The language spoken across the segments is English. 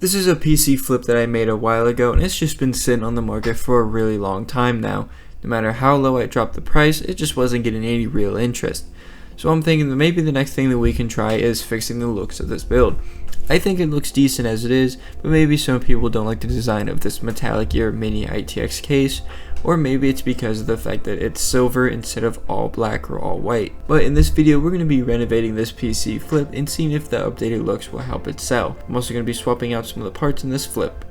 This is a PC flip that I made a while ago, and it's just been sitting on the market for a really long time now. No matter how low I dropped the price, it just wasn't getting any real interest. So I'm thinking that maybe the next thing that we can try is fixing the looks of this build. I think it looks decent as it is, but maybe some people don't like the design of this metallic gear mini ITX case, or maybe it's because of the fact that it's silver instead of all black or all white. But in this video, we're going to be renovating this PC flip and seeing if the updated looks will help it sell. I'm also going to be swapping out some of the parts in this flip.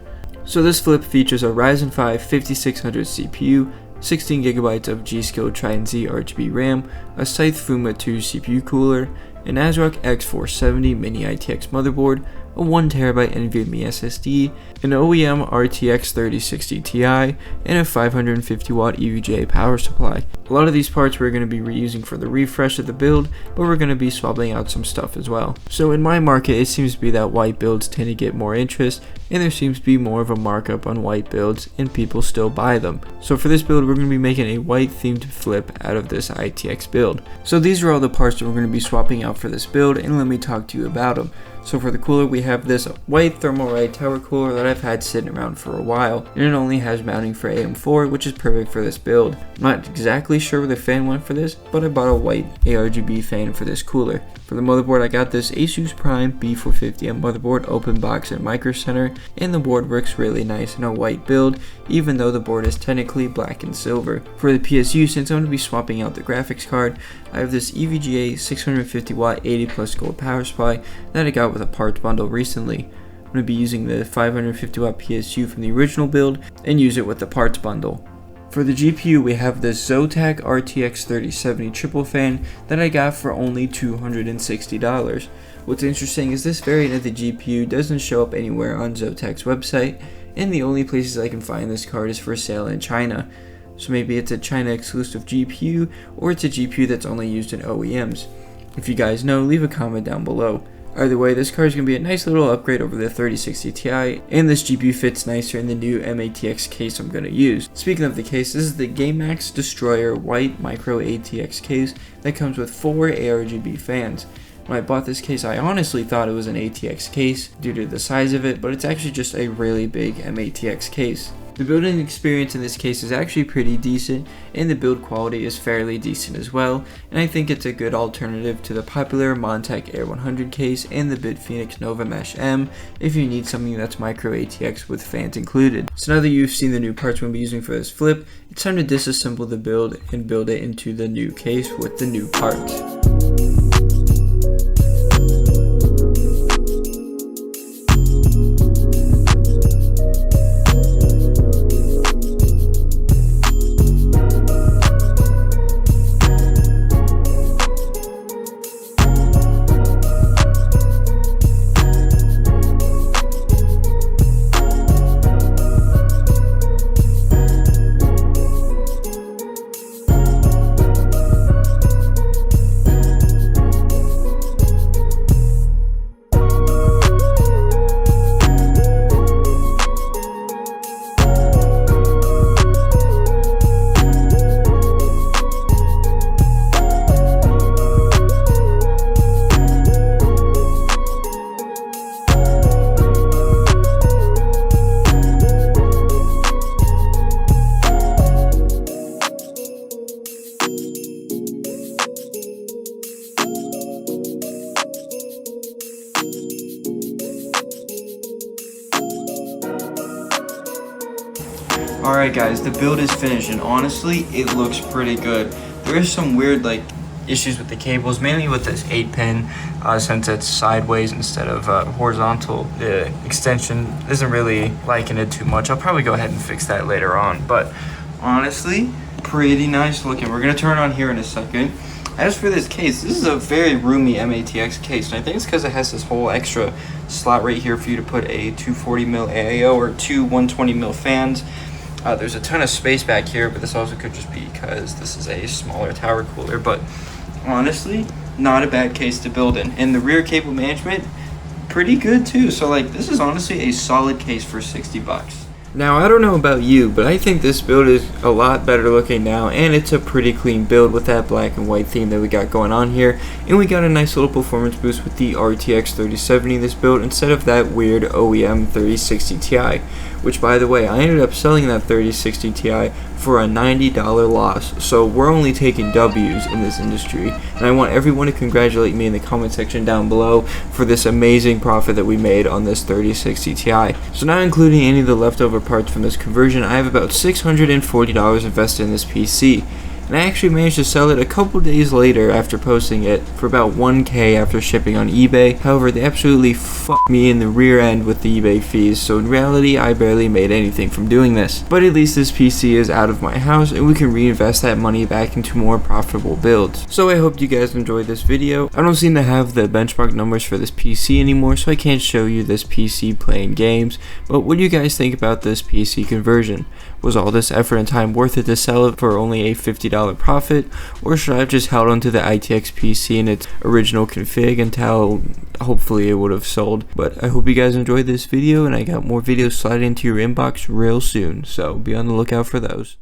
So this flip features a Ryzen 5 5600 CPU, 16GB of G-Skill Trident Z RGB RAM, a Scythe Fuma 2 CPU cooler, an ASRock X470 mini ITX motherboard, a 1TB NVMe SSD, an OEM RTX 3060 Ti, and a 550W EVGA power supply. A lot of these parts we're going to be reusing for the refresh of the build, but we're going to be swapping out some stuff as well. So in my market, it seems to be that white builds tend to get more interest, and there seems to be more of a markup on white builds, and people still buy them. So for this build, we're going to be making a white themed flip out of this ITX build. So these are all the parts that we're going to be swapping out for this build, and let me talk to you about them. So for the cooler, we have this white Thermalright tower cooler that I've had sitting around for a while, and it only has mounting for AM4, which is perfect for this build. I'm not exactly sure where the fan went for this, but I bought a white ARGB fan for this cooler. For the motherboard, I got this Asus Prime B450M motherboard, open box and micro center, and the board works really nice in a white build, even though the board is technically black and silver. For the PSU, since I'm going to be swapping out the graphics card, I have this EVGA 650W 80+ gold power supply that I got with a parts bundle recently. I'm going to be using the 550W PSU from the original build and use it with the parts bundle. For the GPU, we have this Zotac RTX 3070 triple fan that I got for only $260. What's interesting is this variant of the GPU doesn't show up anywhere on Zotac's website, and the only places I can find this card is for sale in China. So maybe it's a China exclusive GPU, or it's a GPU that's only used in OEMs. If you guys know, leave a comment down below. Either way, this card is going to be a nice little upgrade over the 3060 Ti, and this GPU fits nicer in the new MATX case I'm going to use. Speaking of the case, this is the GameMax Destroyer white micro ATX case that comes with 4 ARGB fans. When I bought this case, I honestly thought it was an ATX case due to the size of it, but it's actually just a really big MATX case. The building experience in this case is actually pretty decent, and the build quality is fairly decent as well, and I think it's a good alternative to the popular Montech Air 100 case and the Bitphoenix Nova Mesh M if you need something that's micro ATX with fans included. So now that you've seen the new parts we'll be using for this flip, it's time to disassemble the build and build it into the new case with the new parts. Alright guys, the build is finished, and honestly, it looks pretty good. There is some weird issues with the cables, mainly with this 8-pin, since it's sideways instead of horizontal. The extension isn't really liking it too much. I'll probably go ahead and fix that later on, but honestly, pretty nice looking. We're going to turn it on here in a second. As for this case, this is a very roomy MATX case, and I think it's because it has this whole extra slot right here for you to put a 240mm AAO or two 120mm fans. There's a ton of space back here, but this also could just be because this is a smaller tower cooler, but honestly, not a bad case to build in. And the rear cable management, pretty good too. So this is honestly a solid case for $60. Now, I don't know about you, but I think this build is a lot better looking now, and it's a pretty clean build with that black and white theme that we got going on here, and we got a nice little performance boost with the RTX 3070 in this build instead of that weird OEM 3060 Ti, which, by the way, I ended up selling that 3060 Ti for a $90 loss, so we're only taking W's in this industry, and I want everyone to congratulate me in the comment section down below for this amazing profit that we made on this 3060 Ti. So not including any of the leftover parts from this conversion, I have about $640 invested in this PC, and I actually managed to sell it a couple days later after posting it for about 1K after shipping on eBay. However, they absolutely fucked me in the rear end with the eBay fees, so in reality I barely made anything from doing this. But at least this PC is out of my house and we can reinvest that money back into more profitable builds. So I hope you guys enjoyed this video. I don't seem to have the benchmark numbers for this PC anymore, so I can't show you this PC playing games, but what do you guys think about this PC conversion? Was all this effort and time worth it to sell it for only a $50 profit, or should I have just held onto the ITX PC in its original config until hopefully it would have sold? But I hope you guys enjoyed this video, and I got more videos sliding into your inbox real soon, so be on the lookout for those.